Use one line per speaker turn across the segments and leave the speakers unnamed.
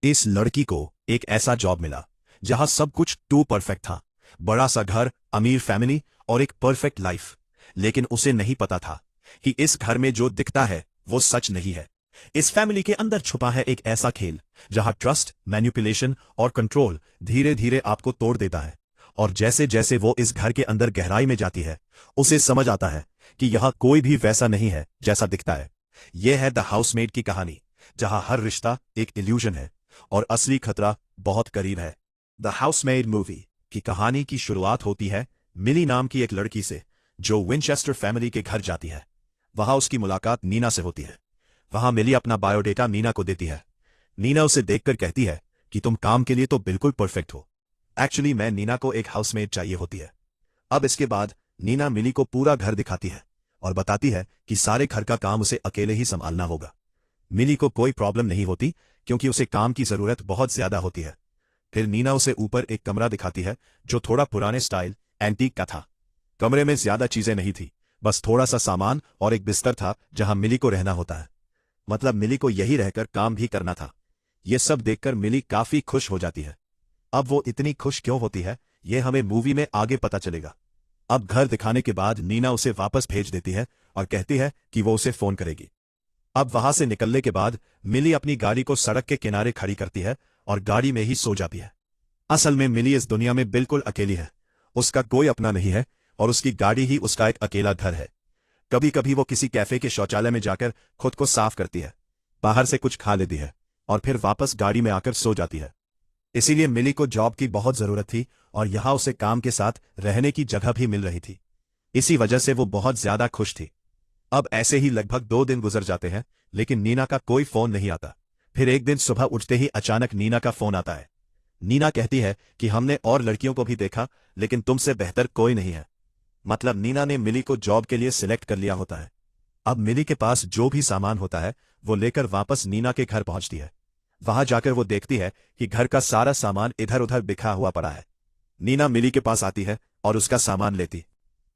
इस लड़की को एक ऐसा जॉब मिला जहां सब कुछ टू परफेक्ट था। बड़ा सा घर, अमीर फैमिली और एक परफेक्ट लाइफ। लेकिन उसे नहीं पता था कि इस घर में जो दिखता है वो सच नहीं है। इस फैमिली के अंदर छुपा है एक ऐसा खेल जहां ट्रस्ट, मैनिपुलेशन और कंट्रोल धीरे धीरे आपको तोड़ देता है। और जैसे जैसे वो इस घर के अंदर गहराई में जाती है, उसे समझ आता है कि यहां कोई भी वैसा नहीं है जैसा दिखता है। यह है द हाउसमेड की कहानी, जहां हर रिश्ता एक इल्यूजन है और असली खतरा बहुत करीब है। द हाउसमेड मूवी की कहानी की शुरुआत होती है मिली नाम की एक लड़की से, जो विंचेस्टर फैमिली के घर जाती है। वहां उसकी मुलाकात नीना से होती है। वहां मिली अपना बायोडेटा नीना को देती है। नीना उसे देखकर कहती है कि तुम काम के लिए तो बिल्कुल परफेक्ट हो। एक्चुअली मैं नीना को एक हाउसमेड चाहिए होती है। अब इसके बाद नीना मिली को पूरा घर दिखाती है और बताती है कि सारे घर का काम उसे अकेले ही संभालना होगा। मिली को कोई प्रॉब्लम नहीं होती, क्योंकि उसे काम की जरूरत बहुत ज्यादा होती है। फिर नीना उसे ऊपर एक कमरा दिखाती है जो थोड़ा पुराने स्टाइल, एंटीक का था। कमरे में ज्यादा चीजें नहीं थी, बस थोड़ा सा सामान और एक बिस्तर था जहां मिली को रहना होता है। मतलब मिली को यही रहकर काम भी करना था। ये सब देखकर मिली काफी खुश हो जाती है। अब वो इतनी खुश क्यों होती है, ये हमें मूवी में आगे पता चलेगा। अब घर दिखाने के बाद नीना उसे वापस भेज देती है और कहती है कि वो उसे फोन करेगी। अब वहां से निकलने के बाद मिली अपनी गाड़ी को सड़क के किनारे खड़ी करती है और गाड़ी में ही सो जाती है। असल में मिली इस दुनिया में बिल्कुल अकेली है। उसका कोई अपना नहीं है और उसकी गाड़ी ही उसका एक अकेला घर है। कभी कभी वो किसी कैफे के शौचालय में जाकर खुद को साफ करती है, बाहर से कुछ खा लेती है और फिर वापस गाड़ी में आकर सो जाती है। इसीलिए मिली को जॉब की बहुत जरूरत थी और यहां उसे काम के साथ रहने की जगह भी मिल रही थी। इसी वजह से वो बहुत ज्यादा खुश थी। अब ऐसे ही लगभग 2 दिन गुजर जाते हैं, लेकिन नीना का कोई फोन नहीं आता। फिर एक दिन सुबह उठते ही अचानक नीना का फोन आता है। नीना कहती है कि हमने और लड़कियों को भी देखा, लेकिन तुमसे बेहतर कोई नहीं है। मतलब नीना ने मिली को जॉब के लिए सिलेक्ट कर लिया होता है। अब मिली के पास जो भी सामान होता है वो लेकर वापस नीना के घर पहुंचती है। वहां जाकर वो देखती है कि घर का सारा सामान इधर उधर बिखरा हुआ पड़ा है। नीना मिली के पास आती है और उसका सामान लेती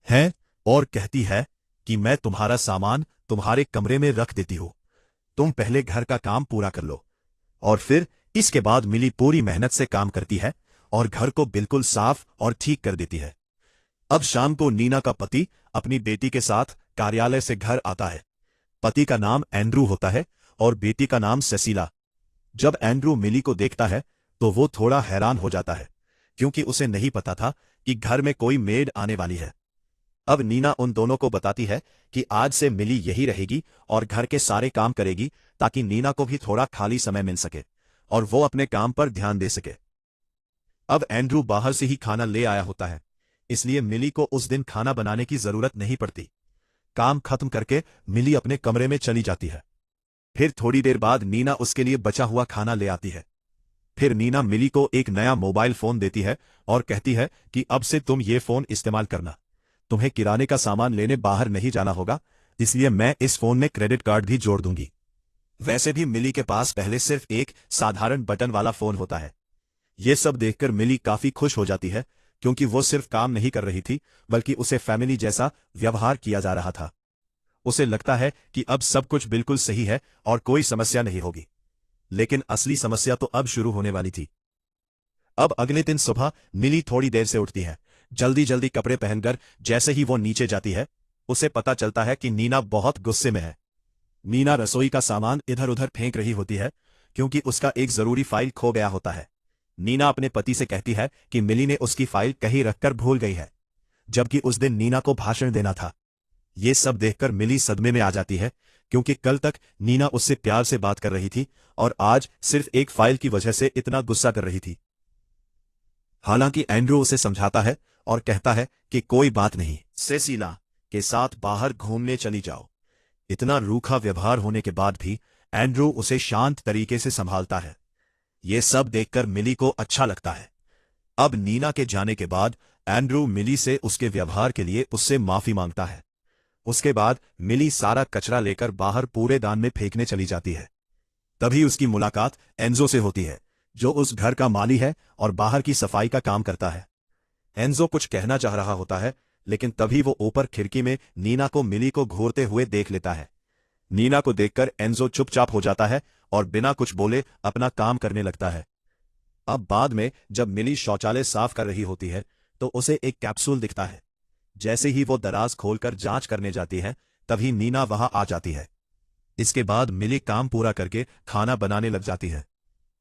है और कहती है कि मैं तुम्हारा सामान तुम्हारे कमरे में रख देती हूं, तुम पहले घर का काम पूरा कर लो। और फिर इसके बाद मिली पूरी मेहनत से काम करती है और घर को बिल्कुल साफ और ठीक कर देती है। अब शाम को नीना का पति अपनी बेटी के साथ कार्यालय से घर आता है। पति का नाम एंड्रू होता है और बेटी का नाम सेसिला। जब एंड्रू मिली को देखता है तो वो थोड़ा हैरान हो जाता है, क्योंकि उसे नहीं पता था कि घर में कोई मेड आने वाली है। अब नीना उन दोनों को बताती है कि आज से मिली यही रहेगी और घर के सारे काम करेगी, ताकि नीना को भी थोड़ा खाली समय मिल सके और वो अपने काम पर ध्यान दे सके। अब एंड्रू बाहर से ही खाना ले आया होता है, इसलिए मिली को उस दिन खाना बनाने की जरूरत नहीं पड़ती। काम खत्म करके मिली अपने कमरे में चली जाती है। फिर थोड़ी देर बाद नीना उसके लिए बचा हुआ खाना ले आती है। फिर नीना मिली को एक नया मोबाइल फोन देती है और कहती है कि अब से तुम ये फोन इस्तेमाल करना। तुम्हें किराने का सामान लेने बाहर नहीं जाना होगा, इसलिए मैं इस फोन में क्रेडिट कार्ड भी जोड़ दूंगी। वैसे भी मिली के पास पहले सिर्फ एक साधारण बटन वाला फोन होता है। ये सब देखकर मिली काफी खुश हो जाती है, क्योंकि वो सिर्फ काम नहीं कर रही थी, बल्कि उसे फैमिली जैसा व्यवहार किया जा रहा था। उसे लगता है कि अब सब कुछ बिल्कुल सही है और कोई समस्या नहीं होगी। लेकिन असली समस्या तो अब शुरू होने वाली थी। अब अगले दिन सुबह मिली थोड़ी देर से उठती है, जल्दी जल्दी कपड़े पहनकर। जैसे ही वो नीचे जाती है, उसे पता चलता है कि नीना बहुत गुस्से में है। नीना रसोई का सामान इधर उधर फेंक रही होती है, क्योंकि उसका एक जरूरी फाइल खो गया होता है। नीना अपने पति से कहती है कि मिली ने उसकी फाइल कहीं रखकर भूल गई है, जबकि उस दिन नीना को भाषण देना था। ये सब देखकर मिली सदमे में आ जाती है, क्योंकि कल तक नीना उससे प्यार से बात कर रही थी और आज सिर्फ एक फाइल की वजह से इतना गुस्सा कर रही थी। हालांकि एंड्रू उसे समझाता है और कहता है कि कोई बात नहीं, सेसिला के साथ बाहर घूमने चली जाओ। इतना रूखा व्यवहार होने के बाद भी एंड्रू उसे शांत तरीके से संभालता है। ये सब देखकर मिली को अच्छा लगता है। अब नीना के जाने के बाद एंड्रू मिली से उसके व्यवहार के लिए उससे माफी मांगता है। उसके बाद मिली सारा कचरा लेकर बाहर कूड़ेदान में फेंकने चली जाती है। तभी उसकी मुलाकात एंजो से होती है, जो उस घर का माली है और बाहर की सफाई का काम करता है। एंजो कुछ कहना चाह रहा होता है, लेकिन तभी वो ऊपर खिड़की में नीना को मिली को घूरते हुए देख लेता है। नीना को देखकर एंजो चुपचाप हो जाता है और बिना कुछ बोले अपना काम करने लगता है। अब बाद में जब मिली शौचालय साफ कर रही होती है तो उसे एक कैप्सूल दिखता है। जैसे ही वो दराज खोलकर जांच करने जाती है तभी नीना वहां आ जाती है। इसके बाद मिली काम पूरा करके खाना बनाने लग जाती है।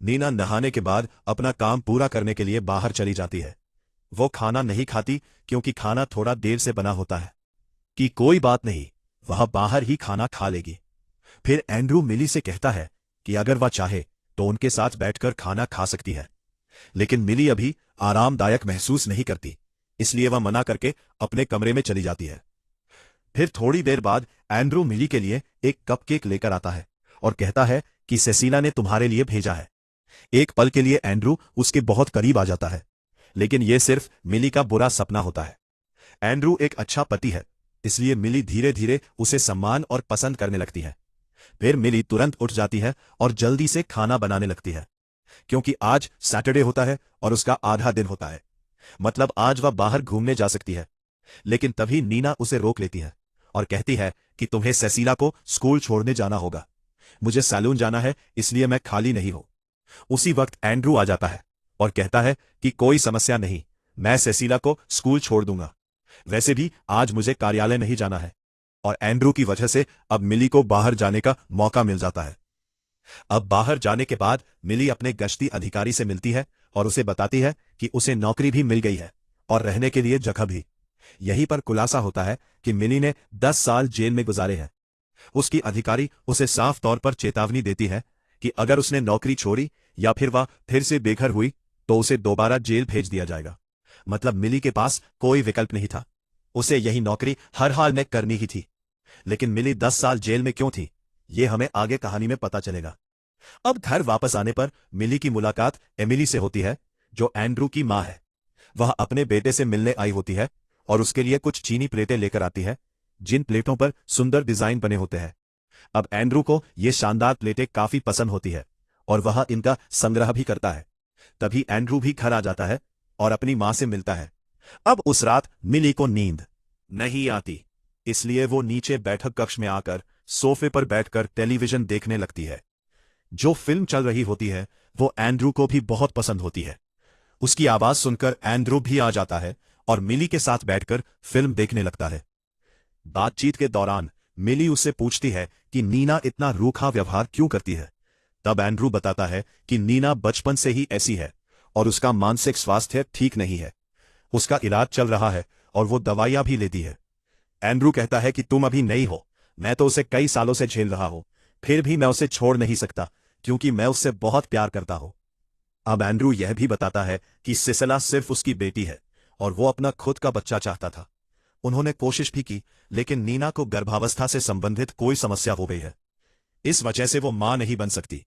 नीना नहाने के बाद अपना काम पूरा करने के लिए बाहर चली जाती है। वो खाना नहीं खाती क्योंकि खाना थोड़ा देर से बना होता है। कि कोई बात नहीं, वह बाहर ही खाना खा लेगी। फिर एंड्रू मिली से कहता है कि अगर वह चाहे तो उनके साथ बैठकर खाना खा सकती है, लेकिन मिली अभी आरामदायक महसूस नहीं करती, इसलिए वह मना करके अपने कमरे में चली जाती है। फिर थोड़ी देर बाद एंड्रू मिली के लिए एक कपकेक लेकर आता है और कहता है कि सेसिला ने तुम्हारे लिए भेजा है। एक पल के लिए एंड्रू उसके बहुत करीब आ जाता है, लेकिन यह सिर्फ मिली का बुरा सपना होता है। एंड्रू एक अच्छा पति है, इसलिए मिली धीरे धीरे उसे सम्मान और पसंद करने लगती है। फिर मिली तुरंत उठ जाती है और जल्दी से खाना बनाने लगती है, क्योंकि आज सैटरडे होता है और उसका आधा दिन होता है, मतलब आज वह बाहर घूमने जा सकती है। लेकिन तभी नीना उसे रोक लेती है और कहती है कि तुम्हें सेसिला को स्कूल छोड़ने जाना होगा। मुझे सैलून जाना है, इसलिए मैं खाली नहीं हूं। उसी वक्त एंड्रू आ जाता है और कहता है कि कोई समस्या नहीं, मैं सेसिला को स्कूल छोड़ दूंगा। वैसे भी आज मुझे कार्यालय नहीं जाना है। और एंड्रू की वजह से अब मिली को बाहर जाने का मौका मिल जाता है। अब बाहर जाने के बाद मिली अपने गश्ती अधिकारी से मिलती है और उसे बताती है कि उसे नौकरी भी मिल गई है और रहने के लिए जगह भी। यहीं पर खुलासा होता है कि मिली ने 10 साल जेल में गुजारे हैं। उसकी अधिकारी उसे साफ तौर पर चेतावनी देती है कि अगर उसने नौकरी छोड़ी या फिर वह फिर से बेघर हुई तो उसे दोबारा जेल भेज दिया जाएगा। मतलब मिली के पास कोई विकल्प नहीं था, उसे यही नौकरी हर हाल में करनी ही थी। लेकिन मिली 10 साल जेल में क्यों थी, ये हमें आगे कहानी में पता चलेगा। अब घर वापस आने पर मिली की मुलाकात एमिली से होती है, जो एंड्रू की मां है। वह अपने बेटे से मिलने आई होती है और उसके लिए कुछ चीनी प्लेटें लेकर आती है, जिन प्लेटों पर सुंदर डिजाइन बने होते हैं। अब एंड्रू को ये शानदार प्लेटें काफी पसंद होती है और वह इनका संग्रह भी करता है। तभी एंड्रू भी घर आ जाता है और अपनी मां से मिलता है। अब उस रात मिली को नींद नहीं आती, इसलिए वो नीचे बैठक कक्ष में आकर सोफे पर बैठकर टेलीविजन देखने लगती है। जो फिल्म चल रही होती है वो एंड्रू को भी बहुत पसंद होती है। उसकी आवाज सुनकर एंड्रू भी आ जाता है और मिली के साथ बैठकर फिल्म देखने लगता है। बातचीत के दौरान मिली उससे पूछती है कि नीना इतना रूखा व्यवहार क्यों करती है। तब एंड्रू बताता है कि नीना बचपन से ही ऐसी है और उसका मानसिक स्वास्थ्य ठीक नहीं है। उसका इलाज चल रहा है और वो दवाइयां भी लेती है। एंड्रू कहता है कि तुम अभी नई हो, मैं तो उसे कई सालों से झेल रहा हूं, फिर भी मैं उसे छोड़ नहीं सकता क्योंकि मैं उससे बहुत प्यार करता हूं। अब एंड्रू यह भी बताता है कि सिसिला सिर्फ उसकी बेटी है और वो अपना खुद का बच्चा चाहता था। उन्होंने कोशिश भी की, लेकिन नीना को गर्भावस्था से संबंधित कोई समस्या हो गई है, इस वजह से वो मां नहीं बन सकती।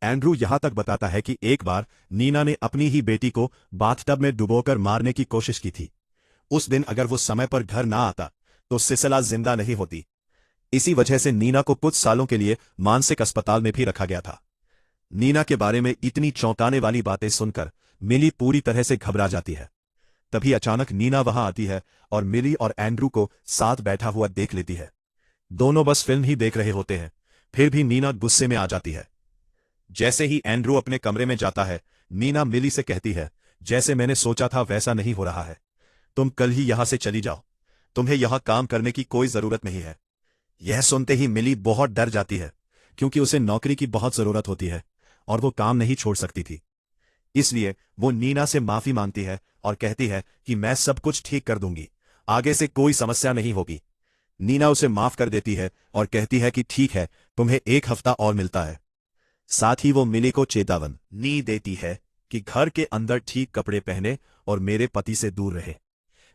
एंड्रू यहां तक बताता है कि एक बार नीना ने अपनी ही बेटी को बाथटब में डुबोकर मारने की कोशिश की थी। उस दिन अगर वो समय पर घर ना आता तो सिसिला जिंदा नहीं होती। इसी वजह से नीना को कुछ सालों के लिए मानसिक अस्पताल में भी रखा गया था। नीना के बारे में इतनी चौंकाने वाली बातें सुनकर मिली पूरी तरह से घबरा जाती है। तभी अचानक नीना वहां आती है और मिली और एंड्रू को साथ बैठा हुआ देख लेती है। दोनों बस फिल्म ही देख रहे होते हैं, फिर भी नीना गुस्से में आ जाती है। जैसे ही एंड्रू अपने कमरे में जाता है, नीना मिली से कहती है, जैसे मैंने सोचा था वैसा नहीं हो रहा है। तुम कल ही यहां से चली जाओ, तुम्हें यहां काम करने की कोई जरूरत नहीं है। यह सुनते ही मिली बहुत डर जाती है, क्योंकि उसे नौकरी की बहुत जरूरत होती है और वो काम नहीं छोड़ सकती थी। इसलिए वो नीना से माफी मांगती है और कहती है कि मैं सब कुछ ठीक कर दूंगी, आगे से कोई समस्या नहीं होगी। नीना उसे माफ कर देती है और कहती है कि ठीक है, तुम्हें 1 हफ्ता और मिलता है। साथ ही वो मिली को चेतावनी देती है कि घर के अंदर ठीक कपड़े पहने और मेरे पति से दूर रहे।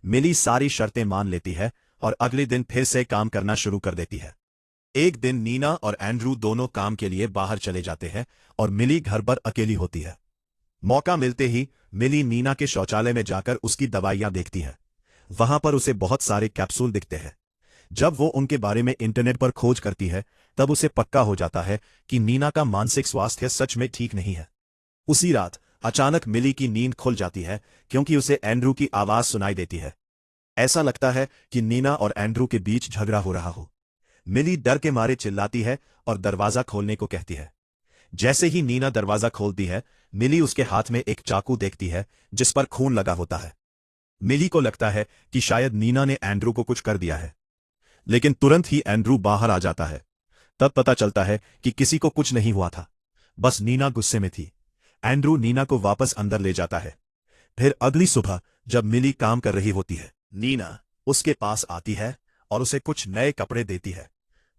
मिली सारी शर्तें मान लेती है और अगले दिन फिर से काम करना शुरू कर देती है। एक दिन नीना और एंड्रू दोनों काम के लिए बाहर चले जाते हैं और मिली घर पर अकेली होती है। मौका मिलते ही मिली नीना के शौचालय में जाकर उसकी दवाइयां देखती है। वहां पर उसे बहुत सारे कैप्सूल दिखते हैं। जब वो उनके बारे में इंटरनेट पर खोज करती है तब उसे पक्का हो जाता है कि नीना का मानसिक स्वास्थ्य सच में ठीक नहीं है। उसी रात अचानक मिली की नींद खुल जाती है क्योंकि उसे एंड्रू की आवाज सुनाई देती है। ऐसा लगता है कि नीना और एंड्रू के बीच झगड़ा हो रहा हो। मिली डर के मारे चिल्लाती है और दरवाजा खोलने को कहती है। जैसे ही नीना दरवाजा खोलती है, मिली उसके हाथ में एक चाकू देखती है जिस पर खून लगा होता है। मिली को लगता है कि शायद नीना ने एंड्रू को कुछ कर दिया है, लेकिन तुरंत ही एंड्रू बाहर आ जाता है। तब पता चलता है कि किसी को कुछ नहीं हुआ था, बस नीना गुस्से में थी। एंड्रू नीना को वापस अंदर ले जाता है। फिर अगली सुबह जब मिली काम कर रही होती है, नीना उसके पास आती है और उसे कुछ नए कपड़े देती है।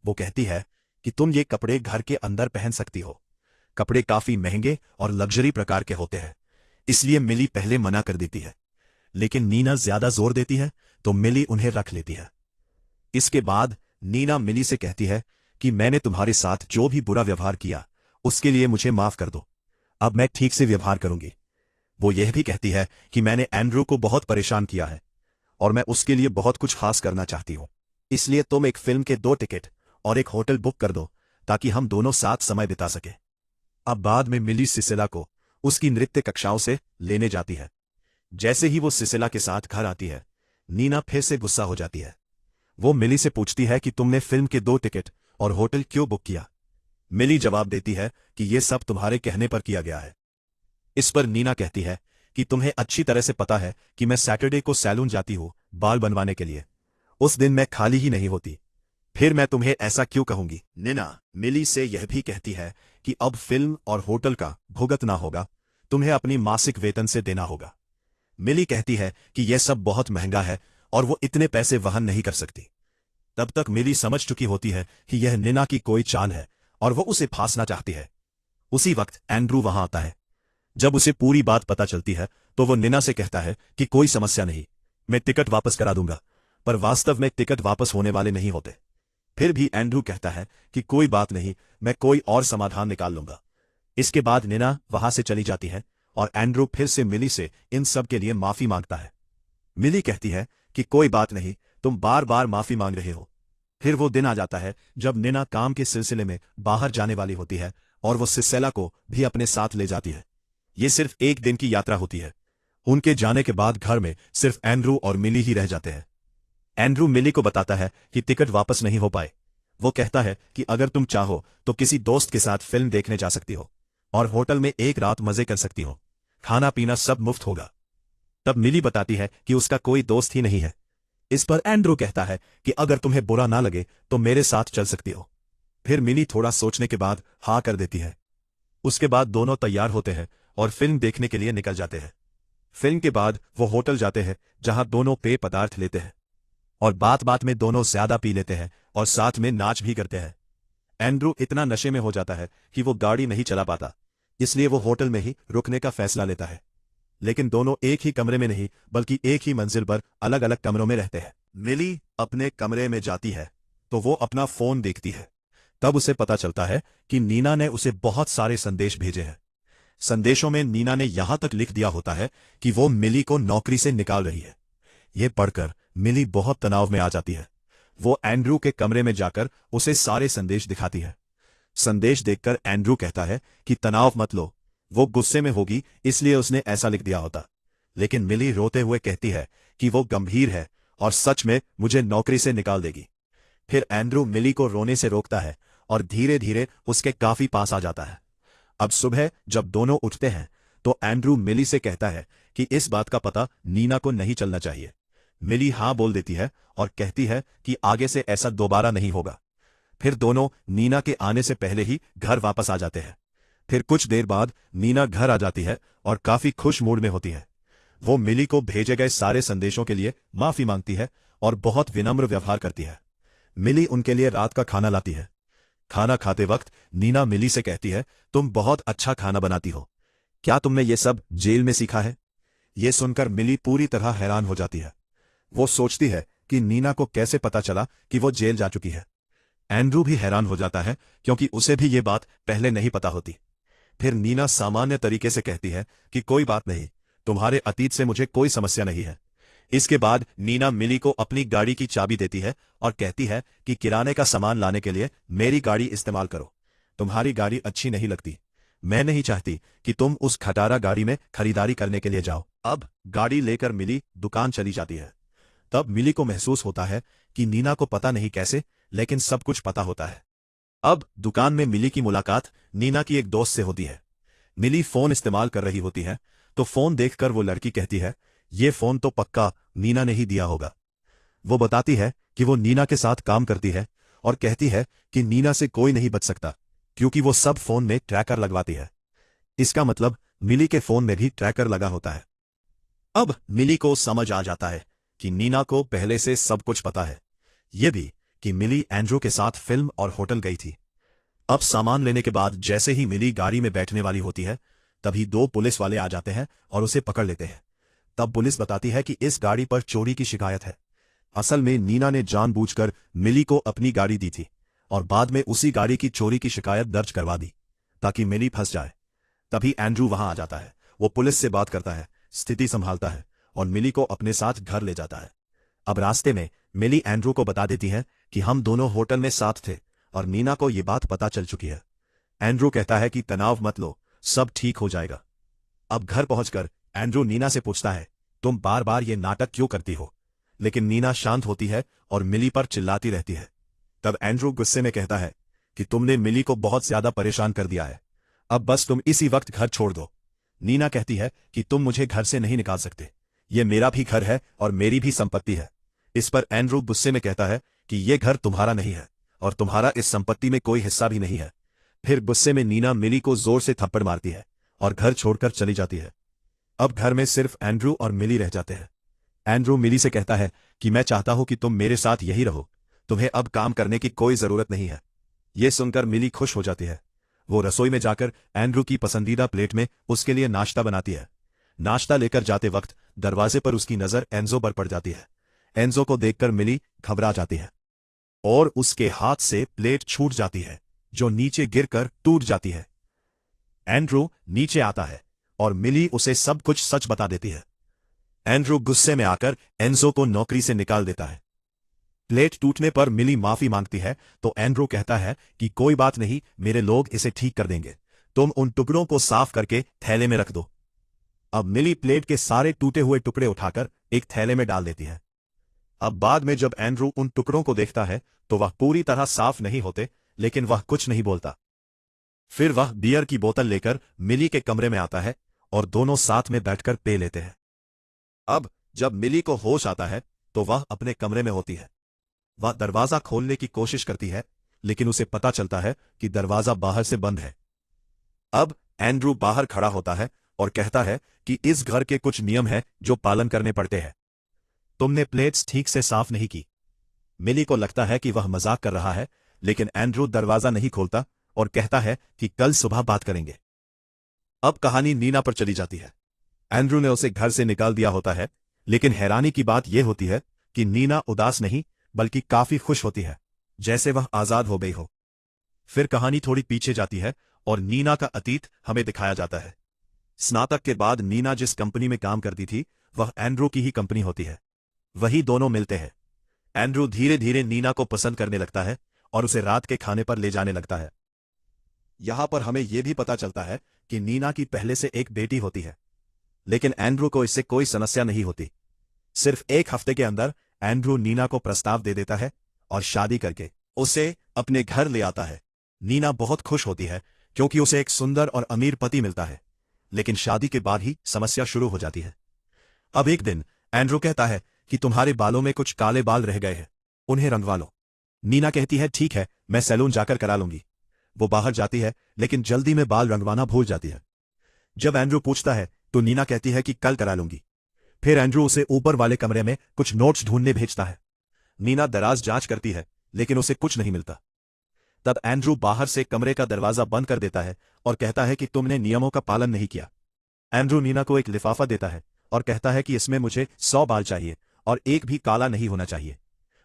वो कहती है कि तुम ये कपड़े घर के अंदर पहन सकती हो। कपड़े काफी महंगे और लग्जरी प्रकार के होते हैं, इसलिए मिली पहले मना कर देती है, लेकिन नीना ज्यादा जोर देती है तो मिली उन्हें रख लेती है। इसके बाद नीना मिली से कहती है कि मैंने तुम्हारे साथ जो भी बुरा व्यवहार किया उसके लिए मुझे माफ कर दो, अब मैं ठीक से व्यवहार करूंगी। वो यह भी कहती है कि मैंने एंड्रू को बहुत परेशान किया है और मैं उसके लिए बहुत कुछ खास करना चाहती हूं, इसलिए तुम एक फिल्म के 2 टिकट और एक होटल बुक कर दो ताकि हम दोनों साथ समय बिता सके। अब बाद में मिली सिसिला को उसकी नृत्य कक्षाओं से लेने जाती है। जैसे ही वो सिसिला के साथ घर आती है, नीना फिर से गुस्सा हो जाती है। वो मिली से पूछती है कि तुमने फिल्म के 2 टिकट और होटल क्यों बुक किया। मिली जवाब देती है कि ये सब तुम्हारे कहने पर किया गया है। इस पर नीना कहती है कि तुम्हें अच्छी तरह से पता है कि मैं सैटरडे को सैलून जाती हूँ बाल बनवाने के लिए, उस दिन मैं खाली ही नहीं होती, फिर मैं तुम्हें ऐसा क्यों कहूंगी। नीना मिली से यह भी कहती है कि अब फिल्म और होटल का भुगतना होगा, तुम्हें अपनी मासिक वेतन से देना होगा। मिली कहती है कि यह सब बहुत महंगा है और वो इतने पैसे वहन नहीं कर सकती। तब तक मिली समझ चुकी होती है कि यह नीना की कोई चाल है और वो उसे फांसना चाहती है। उसी वक्त एंड्रू वहां आता है। जब उसे पूरी बात पता चलती है तो वो नीना से कहता है कि कोई समस्या नहीं, मैं टिकट वापस करा दूंगा, पर वास्तव में टिकट वापस होने वाले नहीं होते। फिर भी एंड्रू कहता है कि कोई बात नहीं, मैं कोई और समाधान निकाल लूंगा। इसके बाद नीना वहां से चली जाती है और एंड्रू फिर से मिली से इन सब के लिए माफी मांगता है। मिली कहती है कि कोई बात नहीं, तुम बार बार माफी मांग रहे हो। फिर वो दिन आ जाता है जब नीना काम के सिलसिले में बाहर जाने वाली होती है और वो सिसेला को भी अपने साथ ले जाती है। ये सिर्फ एक दिन की यात्रा होती है। उनके जाने के बाद घर में सिर्फ एंड्रू और मिली ही रह जाते हैं। एंड्रू मिली को बताता है कि टिकट वापस नहीं हो पाए। वो कहता है कि अगर तुम चाहो तो किसी दोस्त के साथ फिल्म देखने जा सकती हो और होटल में एक रात मजे कर सकती हो, खाना पीना सब मुफ्त होगा। तब मिली बताती है कि उसका कोई दोस्त ही नहीं है। इस पर एंड्रू कहता है कि अगर तुम्हें बुरा ना लगे तो मेरे साथ चल सकती हो। फिर मिली थोड़ा सोचने के बाद हाँ कर देती है। उसके बाद दोनों तैयार होते हैं और फिल्म देखने के लिए निकल जाते हैं। फिल्म के बाद वो होटल जाते हैं जहां दोनों पेय पदार्थ लेते हैं और बात बात में दोनों ज्यादा पी लेते हैं और साथ में नाच भी करते हैं। एंड्रू इतना नशे में हो जाता है कि वो गाड़ी नहीं चला पाता, इसलिए वो होटल में ही रुकने का फैसला लेता है। लेकिन दोनों एक ही कमरे में नहीं बल्कि एक ही मंजिल पर अलग अलग कमरों में रहते हैं। मिली अपने कमरे में जाती है तो वो अपना फोन देखती है। तब उसे पता चलता है कि नीना ने उसे बहुत सारे संदेश भेजे हैं। संदेशों में नीना ने यहां तक लिख दिया होता है कि वो मिली को नौकरी से निकाल रही है। ये पढ़कर मिली बहुत तनाव में आ जाती है। वो एंड्रू के कमरे में जाकर उसे सारे संदेश दिखाती है। संदेश देखकर एंड्रू कहता है कि तनाव मत लो, वो गुस्से में होगी इसलिए उसने ऐसा लिख दिया होता। लेकिन मिली रोते हुए कहती है कि वो गंभीर है और सच में मुझे नौकरी से निकाल देगी। फिर एंड्रू मिली को रोने से रोकता है और धीरे धीरे उसके काफी पास आ जाता है। अब सुबह जब दोनों उठते हैं तो एंड्रू मिली से कहता है कि इस बात का पता नीना को नहीं चलना चाहिए। मिली हाँ बोल देती है और कहती है कि आगे से ऐसा दोबारा नहीं होगा। फिर दोनों नीना के आने से पहले ही घर वापस आ जाते हैं। फिर कुछ देर बाद नीना घर आ जाती है और काफी खुश मूड में होती है। वो मिली को भेजे गए सारे संदेशों के लिए माफी मांगती है और बहुत विनम्र व्यवहार करती है। मिली उनके लिए रात का खाना लाती है। खाना खाते वक्त नीना मिली से कहती है, तुम बहुत अच्छा खाना बनाती हो, क्या तुमने ये सब जेल में सीखा है? ये सुनकर मिली पूरी तरह हैरान हो जाती है। वो सोचती है कि नीना को कैसे पता चला कि वो जेल जा चुकी है। एंड्रू भी हैरान हो जाता है क्योंकि उसे भी ये बात पहले नहीं पता होती। फिर नीना सामान्य तरीके से कहती है कि कोई बात नहीं, तुम्हारे अतीत से मुझे कोई समस्या नहीं है। इसके बाद नीना मिली को अपनी गाड़ी की चाबी देती है और कहती है कि किराने का सामान लाने के लिए मेरी गाड़ी इस्तेमाल करो। तुम्हारी गाड़ी अच्छी नहीं लगती, मैं नहीं चाहती कि तुम उस खटारा गाड़ी में खरीदारी करने के लिए जाओ। अब गाड़ी लेकर मिली दुकान चली जाती है। तब मिली को महसूस होता है कि नीना को पता नहीं कैसे लेकिन सब कुछ पता होता है। अब दुकान में मिली की मुलाकात नीना की एक दोस्त से होती है। मिली फोन इस्तेमाल कर रही होती है तो फोन देखकर वो लड़की कहती है, ये फोन तो पक्का नीना ने ही दिया होगा। वो बताती है कि वो नीना के साथ काम करती है और कहती है कि नीना से कोई नहीं बच सकता क्योंकि वो सब फोन में ट्रैकर लगवाती है। इसका मतलब मिली के फोन में भी ट्रैकर लगा होता है। अब मिली को समझ आ जाता है कि नीना को पहले से सब कुछ पता है, ये भी कि मिली एंड्रू के साथ फिल्म और होटल गई थी। अब सामान लेने के बाद जैसे ही मिली गाड़ी में बैठने वाली होती है तभी दो पुलिस वाले आ जाते हैं और उसे पकड़ लेते हैं। तब पुलिस बताती है कि इस गाड़ी पर चोरी की शिकायत है। असल में नीना ने जानबूझकर मिली को अपनी गाड़ी दी थी और बाद में उसी गाड़ी की चोरी की शिकायत दर्ज करवा दी ताकि मिली फंस जाए। तभी एंड्रू वहां आ जाता है। वो पुलिस से बात करता है, स्थिति संभालता है और मिली को अपने साथ घर ले जाता है। अब रास्ते में मिली एंड्रू को बता देती है कि हम दोनों होटल में साथ थे और नीना को ये बात पता चल चुकी है। एंड्रू कहता है कि तनाव मत लो, सब ठीक हो जाएगा। अब घर पहुंचकर एंड्रू नीना से पूछता है, तुम बार बार ये नाटक क्यों करती हो? लेकिन नीना शांत होती है और मिली पर चिल्लाती रहती है। तब एंड्रू गुस्से में कहता है कि तुमने मिली को बहुत ज्यादा परेशान कर दिया है, अब बस तुम इसी वक्त घर छोड़ दो। नीना कहती है कि तुम मुझे घर से नहीं निकाल सकते, ये मेरा भी घर है और मेरी भी संपत्ति है। इस पर एंड्रू गुस्से में कहता है कि ये घर तुम्हारा नहीं है और तुम्हारा इस संपत्ति में कोई हिस्सा भी नहीं है। फिर गुस्से में नीना मिली को जोर से थप्पड़ मारती है और घर छोड़कर चली जाती है। अब घर में सिर्फ एंड्रू और मिली रह जाते हैं। एंड्रू मिली से कहता है कि मैं चाहता हूं कि तुम मेरे साथ यही रहो, तुम्हें अब काम करने की कोई जरूरत नहीं है। यह सुनकर मिली खुश हो जाती है। वो रसोई में जाकर एंड्रू की पसंदीदा प्लेट में उसके लिए नाश्ता बनाती है। नाश्ता लेकर जाते वक्त दरवाजे पर उसकी नजर एंजो पर पड़ जाती है। एंजो को देखकर मिली घबरा जाती है और उसके हाथ से प्लेट छूट जाती है जो नीचे गिरकर टूट जाती है। एंड्रू नीचे आता है और मिली उसे सब कुछ सच बता देती है। एंड्रू गुस्से में आकर एंजो को नौकरी से निकाल देता है। प्लेट टूटने पर मिली माफी मांगती है तो एंड्रू कहता है कि कोई बात नहीं, मेरे लोग इसे ठीक कर देंगे, तुम उन टुकड़ों को साफ करके थैले में रख दो। अब मिली प्लेट के सारे टूटे हुए टुकड़े उठाकर एक थैले में डाल देती है। अब बाद में जब एंड्रू उन टुकड़ों को देखता है तो वह पूरी तरह साफ नहीं होते, लेकिन वह कुछ नहीं बोलता। फिर वह बियर की बोतल लेकर मिली के कमरे में आता है और दोनों साथ में बैठकर पी लेते हैं। अब जब मिली को होश आता है तो वह अपने कमरे में होती है। वह दरवाजा खोलने की कोशिश करती है लेकिन उसे पता चलता है कि दरवाजा बाहर से बंद है। अब एंड्रू बाहर खड़ा होता है और कहता है कि इस घर के कुछ नियम हैं जो पालन करने पड़ते हैं। तुमने प्लेट्स ठीक से साफ नहीं की। मिली को लगता है कि वह मजाक कर रहा है, लेकिन एंड्रू दरवाजा नहीं खोलता और कहता है कि कल सुबह बात करेंगे। अब कहानी नीना पर चली जाती है। एंड्रू ने उसे घर से निकाल दिया होता है, लेकिन हैरानी की बात यह होती है कि नीना उदास नहीं बल्कि काफी खुश होती है, जैसे वह आजाद हो गई हो। फिर कहानी थोड़ी पीछे जाती है और नीना का अतीत हमें दिखाया जाता है। स्नातक के बाद नीना जिस कंपनी में काम करती थी वह एंड्रू की ही कंपनी होती है। वही दोनों मिलते हैं। एंड्रू धीरे धीरे नीना को पसंद करने लगता है और उसे रात के खाने पर ले जाने लगता है। यहां पर हमें यह भी पता चलता है कि नीना की पहले से एक बेटी होती है, लेकिन एंड्रू को इससे कोई समस्या नहीं होती। सिर्फ एक हफ्ते के अंदर एंड्रू नीना को प्रस्ताव दे देता है और शादी करके उसे अपने घर ले आता है। नीना बहुत खुश होती है क्योंकि उसे एक सुंदर और अमीर पति मिलता है, लेकिन शादी के बाद ही समस्या शुरू हो जाती है। अब एक दिन एंड्रू कहता है कि तुम्हारे बालों में कुछ काले बाल रह गए हैं, उन्हें रंगवा लो। नीना कहती है ठीक है, मैं सैलून जाकर करा लूंगी। वो बाहर जाती है लेकिन जल्दी में बाल रंगवाना भूल जाती है। जब एंड्रू पूछता है तो नीना कहती है कि कल करा लूंगी। फिर एंड्रू उसे ऊपर वाले कमरे में कुछ नोट्स ढूंढने भेजता है। नीना दराज जांच करती है लेकिन उसे कुछ नहीं मिलता। तब एंड्रू बाहर से कमरे का दरवाजा बंद कर देता है और कहता है कि तुमने नियमों का पालन नहीं किया। एंड्रू नीना को एक लिफाफा देता है और कहता है कि इसमें मुझे 100 बाल चाहिए और एक भी काला नहीं होना चाहिए।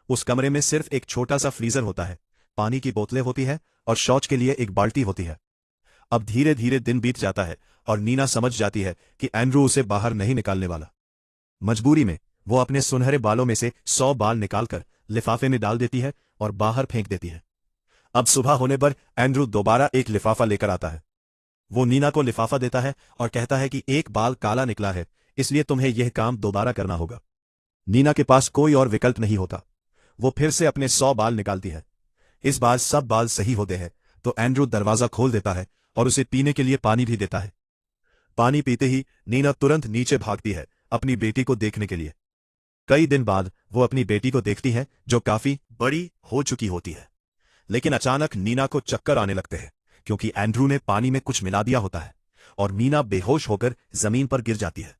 उस कमरे में सिर्फ एक छोटा सा फ्रीजर होता है, पानी की बोतलें होती है और शौच के लिए एक बाल्टी होती है। अब धीरे धीरे दिन बीत जाता है और नीना समझ जाती है कि एंड्रू उसे बाहर नहीं निकालने वाला। मजबूरी में वो अपने सुनहरे बालों में से 100 बाल निकालकर लिफाफे में डाल देती है और बाहर फेंक देती है। अब सुबह होने पर एंड्रू दोबारा एक लिफाफा लेकर आता है। वो नीना को लिफाफा देता है और कहता है कि एक बाल काला निकला है, इसलिए तुम्हें यह काम दोबारा करना होगा। नीना के पास कोई और विकल्प नहीं होता। वो फिर से अपने 100 बाल निकालती है। इस बार सब बाल सही होते हैं तो एंड्रू दरवाजा खोल देता है और उसे पीने के लिए पानी भी देता है। पानी पीते ही नीना तुरंत नीचे भागती है अपनी बेटी को देखने के लिए। कई दिन बाद वो अपनी बेटी को देखती है जो काफी बड़ी हो चुकी होती है। लेकिन अचानक नीना को चक्कर आने लगते हैं क्योंकि एंड्रू ने पानी में कुछ मिला दिया होता है और नीना बेहोश होकर जमीन पर गिर जाती है।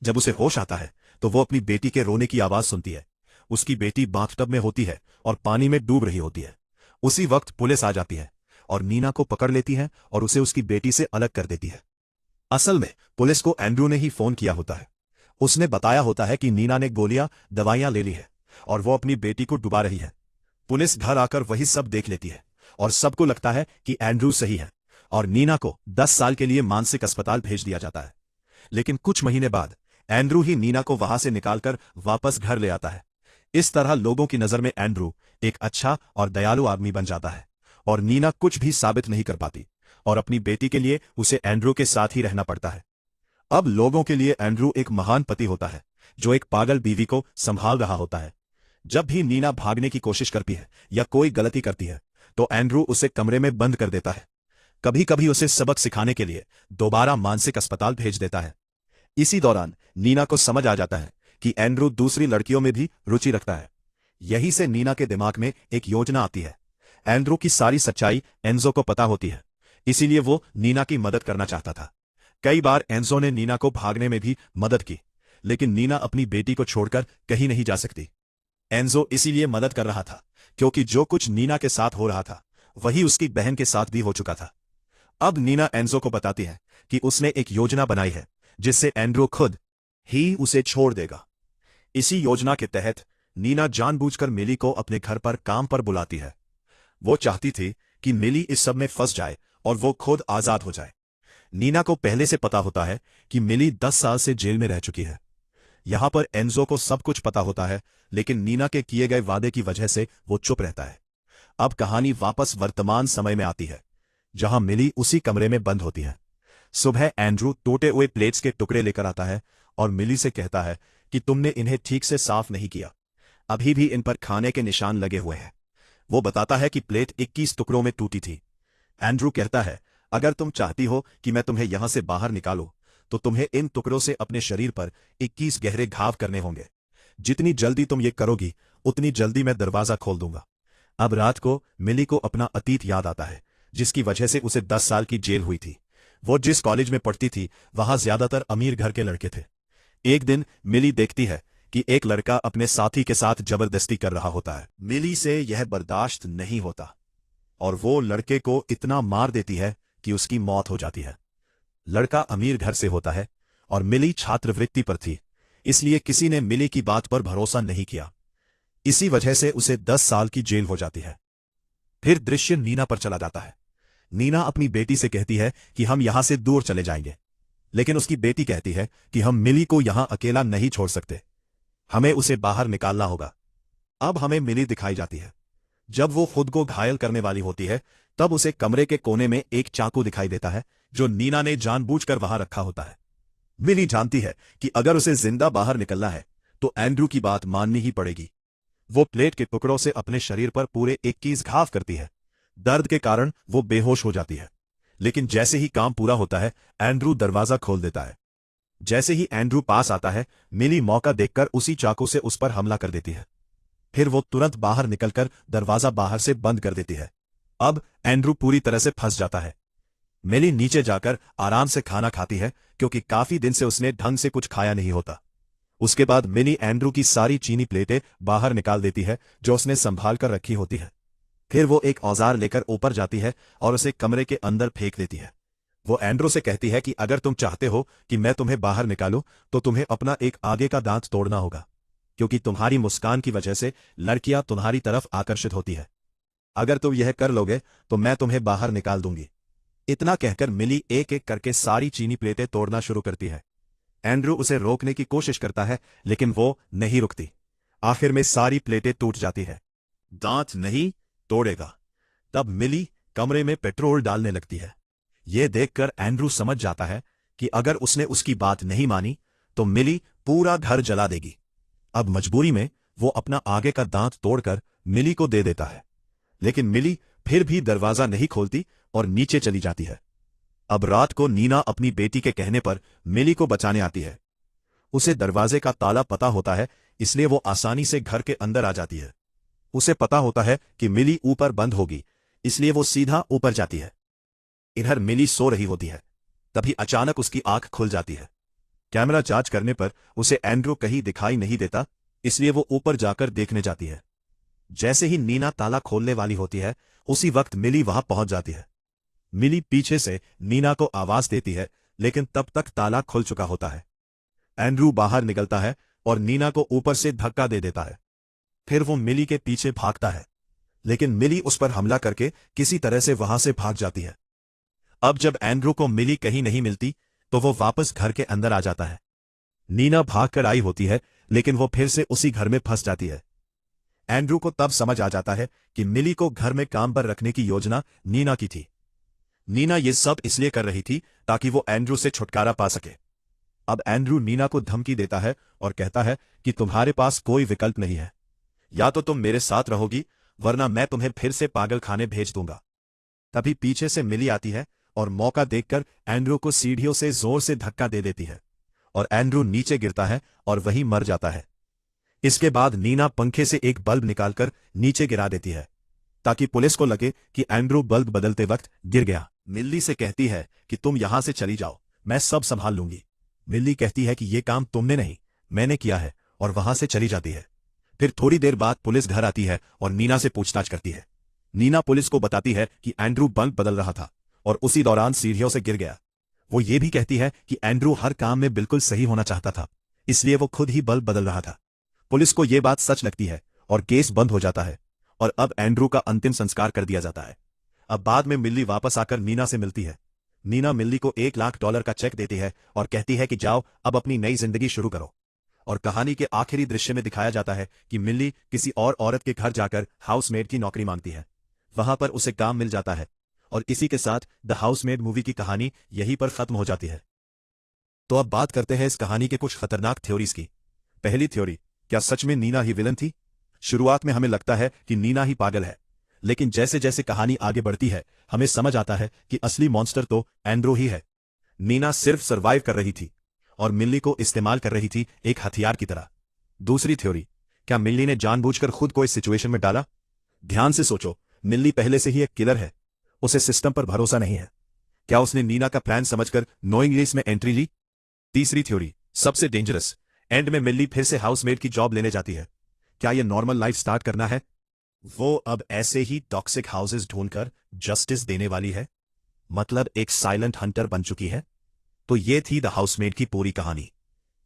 जब उसे होश आता है तो वो अपनी बेटी के रोने की आवाज सुनती है। उसकी बेटी बाथटब में होती है और पानी में डूब रही होती है। उसी वक्त पुलिस आ जाती है और नीना को पकड़ लेती है और उसे उसकी बेटी से अलग कर देती है। असल में पुलिस को एंड्रू ने ही फोन किया होता है। उसने बताया होता है कि नीना ने गोलियां दवाइयां ले ली है और वो अपनी बेटी को डुबा रही है। पुलिस घर आकर वही सब देख लेती है और सबको लगता है कि एंड्रू सही है और नीना को 10 साल के लिए मानसिक अस्पताल भेज दिया जाता है। लेकिन कुछ महीने बाद एंड्रू ही नीना को वहां से निकालकर वापस घर ले आता है। इस तरह लोगों की नजर में एंड्रू एक अच्छा और दयालु आदमी बन जाता है और नीना कुछ भी साबित नहीं कर पाती और अपनी बेटी के लिए उसे एंड्रू के साथ ही रहना पड़ता है। अब लोगों के लिए एंड्रू एक महान पति होता है जो एक पागल बीवी को संभाल रहा होता है। जब भी नीना भागने की कोशिश करती है या कोई गलती करती है तो एंड्रू उसे कमरे में बंद कर देता है। कभी कभी उसे सबक सिखाने के लिए दोबारा मानसिक अस्पताल भेज देता है। इसी दौरान नीना को समझ आ जाता है कि एंड्रू दूसरी लड़कियों में भी रुचि रखता है। यहीं से नीना के दिमाग में एक योजना आती है। एंड्रू की सारी सच्चाई एंजो को पता होती है, इसीलिए वो नीना की मदद करना चाहता था। कई बार एंजो ने नीना को भागने में भी मदद की, लेकिन नीना अपनी बेटी को छोड़कर कहीं नहीं जा सकती। एंजो इसीलिए मदद कर रहा था क्योंकि जो कुछ नीना के साथ हो रहा था वही उसकी बहन के साथ भी हो चुका था। अब नीना एंजो को बताती है कि उसने एक योजना बनाई है जिससे एंड्रू खुद ही उसे छोड़ देगा। इसी योजना के तहत नीना जानबूझकर मिली को अपने घर पर काम पर बुलाती है। वो चाहती थी कि मिली इस सब में फंस जाए और वो खुद आजाद हो जाए। नीना को पहले से पता होता है कि मिली 10 साल से जेल में रह चुकी है। यहां पर एंजो को सब कुछ पता होता है, लेकिन नीना के किए गए वादे की वजह से वो चुप रहता है। अब कहानी वापस वर्तमान समय में आती है जहां मिली उसी कमरे में बंद होती है। सुबह एंड्रू टूटे हुए प्लेट्स के टुकड़े लेकर आता है और मिली से कहता है कि तुमने इन्हें ठीक से साफ नहीं किया, अभी भी इन पर खाने के निशान लगे हुए हैं। वो बताता है कि प्लेट 21 टुकड़ों में टूटी थी। एंड्रू कहता है, अगर तुम चाहती हो कि मैं तुम्हें यहां से बाहर निकालूं तो तुम्हें इन टुकड़ों से अपने शरीर पर 21 गहरे घाव करने होंगे। जितनी जल्दी तुम ये करोगी उतनी जल्दी मैं दरवाजा खोल दूंगा। अब रात को मिली को अपना अतीत याद आता है जिसकी वजह से उसे 10 साल की जेल हुई थी। वो जिस कॉलेज में पढ़ती थी वहां ज्यादातर अमीर घर के लड़के थे। एक दिन मिली देखती है कि एक लड़का अपने साथी के साथ जबरदस्ती कर रहा होता है। मिली से यह बर्दाश्त नहीं होता और वो लड़के को इतना मार देती है कि उसकी मौत हो जाती है। लड़का अमीर घर से होता है और मिली छात्रवृत्ति पर थी, इसलिए किसी ने मिली की बात पर भरोसा नहीं किया। इसी वजह से उसे 10 साल की जेल हो जाती है। फिर दृश्य नीना पर चला जाता है। नीना अपनी बेटी से कहती है कि हम यहां से दूर चले जाएंगे, लेकिन उसकी बेटी कहती है कि हम मिली को यहां अकेला नहीं छोड़ सकते, हमें उसे बाहर निकालना होगा। अब हमें मिली दिखाई जाती है। जब वो खुद को घायल करने वाली होती है तब उसे कमरे के कोने में एक चाकू दिखाई देता है जो नीना ने जानबूझकर वहां रखा होता है। मिली जानती है कि अगर उसे जिंदा बाहर निकलना है तो एंड्रू की बात माननी ही पड़ेगी। वो प्लेट के टुकड़ों से अपने शरीर पर पूरे 21 घाव करती है। दर्द के कारण वो बेहोश हो जाती है, लेकिन जैसे ही काम पूरा होता है एंड्रू दरवाजा खोल देता है। जैसे ही एंड्रू पास आता है मिली मौका देखकर उसी चाकू से उस पर हमला कर देती है। फिर वो तुरंत बाहर निकलकर दरवाजा बाहर से बंद कर देती है। अब एंड्रू पूरी तरह से फंस जाता है। मिली नीचे जाकर आराम से खाना खाती है क्योंकि काफी दिन से उसने ढंग से कुछ खाया नहीं होता। उसके बाद मिली एंड्रू की सारी चीनी प्लेटें बाहर निकाल देती है जो उसने संभाल कर रखी होती है। फिर वो एक औजार लेकर ऊपर जाती है और उसे कमरे के अंदर फेंक देती है। वो एंड्रू से कहती है कि अगर तुम चाहते हो कि मैं तुम्हें बाहर निकालूं तो तुम्हें अपना एक आगे का दांत तोड़ना होगा, क्योंकि तुम्हारी मुस्कान की वजह से लड़कियां तुम्हारी तरफ आकर्षित होती है। अगर तुम यह कर लोगे तो मैं तुम्हें बाहर निकाल दूंगी। इतना कहकर मिली एक एक करके सारी चीनी प्लेटें तोड़ना शुरू करती है। एंड्रू उसे रोकने की कोशिश करता है लेकिन वो नहीं रुकती। आखिर में सारी प्लेटें टूट जाती है। दांत नहीं तोड़ेगा। तब मिली कमरे में पेट्रोल डालने लगती है। यह देखकर एंड्रू समझ जाता है कि अगर उसने उसकी बात नहीं मानी तो मिली पूरा घर जला देगी। अब मजबूरी में वो अपना आगे का दांत तोड़कर मिली को दे देता है, लेकिन मिली फिर भी दरवाजा नहीं खोलती और नीचे चली जाती है। अब रात को नीना अपनी बेटी के कहने पर मिली को बचाने आती है। उसे दरवाजे का ताला पता होता है, इसलिए वो आसानी से घर के अंदर आ जाती है। उसे पता होता है कि मिली ऊपर बंद होगी, इसलिए वो सीधा ऊपर जाती है। इधर मिली सो रही होती है, तभी अचानक उसकी आंख खुल जाती है। कैमरा जांच करने पर उसे एंड्रू कहीं दिखाई नहीं देता, इसलिए वो ऊपर जाकर देखने जाती है। जैसे ही नीना ताला खोलने वाली होती है, उसी वक्त मिली वहां पहुंच जाती है। मिली पीछे से नीना को आवाज देती है, लेकिन तब तक ताला खुल चुका होता है। एंड्रू बाहर निकलता है और नीना को ऊपर से धक्का दे देता है। फिर वो मिली के पीछे भागता है, लेकिन मिली उस पर हमला करके किसी तरह से वहां से भाग जाती है। अब जब एंड्रू को मिली कहीं नहीं मिलती, तो वो वापस घर के अंदर आ जाता है। नीना भागकर आई होती है, लेकिन वो फिर से उसी घर में फंस जाती है। एंड्रू को तब समझ आ जाता है कि मिली को घर में काम पर रखने की योजना नीना की थी। नीना ये सब इसलिए कर रही थी ताकि वो एंड्रू से छुटकारा पा सके। अब एंड्रू नीना को धमकी देता है और कहता है कि तुम्हारे पास कोई विकल्प नहीं है, या तो तुम मेरे साथ रहोगी, वरना मैं तुम्हें फिर से पागल खाने भेज दूंगा। तभी पीछे से मिली आती है और मौका देखकर एंड्रू को सीढ़ियों से जोर से धक्का दे देती है और एंड्रू नीचे गिरता है और वहीं मर जाता है। इसके बाद नीना पंखे से एक बल्ब निकालकर नीचे गिरा देती है ताकि पुलिस को लगे कि एंड्रू बल्ब बदलते वक्त गिर गया। मिल्ली से कहती है कि तुम यहां से चली जाओ, मैं सब संभाल लूंगी। मिल्ली कहती है कि यह काम तुमने नहीं, मैंने किया है, और वहां से चली जाती है। फिर थोड़ी देर बाद पुलिस घर आती है और नीना से पूछताछ करती है। नीना पुलिस को बताती है कि एंड्रू बल्ब बदल रहा था और उसी दौरान सीढ़ियों से गिर गया। वो ये भी कहती है कि एंड्रू हर काम में बिल्कुल सही होना चाहता था, इसलिए वो खुद ही बल्ब बदल रहा था। पुलिस को यह बात सच लगती है और केस बंद हो जाता है और अब एंड्रू का अंतिम संस्कार कर दिया जाता है। अब बाद में मिल्ली वापस आकर नीना से मिलती है। नीना मिल्ली को $1,00,000 का चेक देती है और कहती है कि जाओ अब अपनी नई जिंदगी शुरू करो। और कहानी के आखिरी दृश्य में दिखाया जाता है कि मिल्ली किसी और औरत के घर जाकर हाउसमेड की नौकरी मांगती है। वहां पर उसे काम मिल जाता है और इसी के साथ द हाउसमेड मूवी की कहानी यहीं पर खत्म हो जाती है। तो अब बात करते हैं इस कहानी के कुछ खतरनाक थ्योरीज की। पहली थ्योरी, क्या सच में नीना ही विलन थी? शुरुआत में हमें लगता है कि नीना ही पागल है, लेकिन जैसे जैसे कहानी आगे बढ़ती है हमें समझ आता है कि असली मॉन्स्टर तो एंड्रू ही है। नीना सिर्फ सरवाइव कर रही थी और मिल्ली को इस्तेमाल कर रही थी एक हथियार की तरह। दूसरी थ्योरी, क्या मिल्ली ने जानबूझकर खुद को इस सिचुएशन में डाला? ध्यान से सोचो, मिल्ली पहले से ही एक किलर है, उसे सिस्टम पर भरोसा नहीं है। क्या उसने नीना का प्लान समझकर नोइंगली इसमें एंट्री ली? तीसरी थ्योरी, सबसे डेंजरस, एंड में मिल्ली फिर से हाउसमेड की जॉब लेने जाती है। क्या यह नॉर्मल लाइफ स्टार्ट करना है? वो अब ऐसे ही टॉक्सिक हाउसेस ढूंढकर जस्टिस देने वाली है, मतलब एक साइलेंट हंटर बन चुकी है। तो ये थी द हाउसमेड की पूरी कहानी।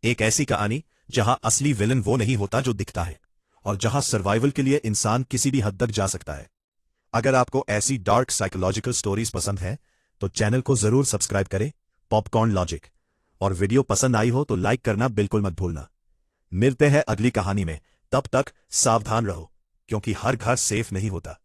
एक ऐसी कहानी जहां असली विलन वो नहीं होता जो दिखता है, और जहां सर्वाइवल के लिए इंसान किसी भी हद तक जा सकता है। अगर आपको ऐसी डार्क साइकोलॉजिकल स्टोरीज पसंद है तो चैनल को जरूर सब्सक्राइब करें, पॉपकॉर्न लॉजिक। और वीडियो पसंद आई हो तो लाइक करना बिल्कुल मत भूलना। मिलते हैं अगली कहानी में, तब तक सावधान रहो, क्योंकि हर घर सेफ नहीं होता।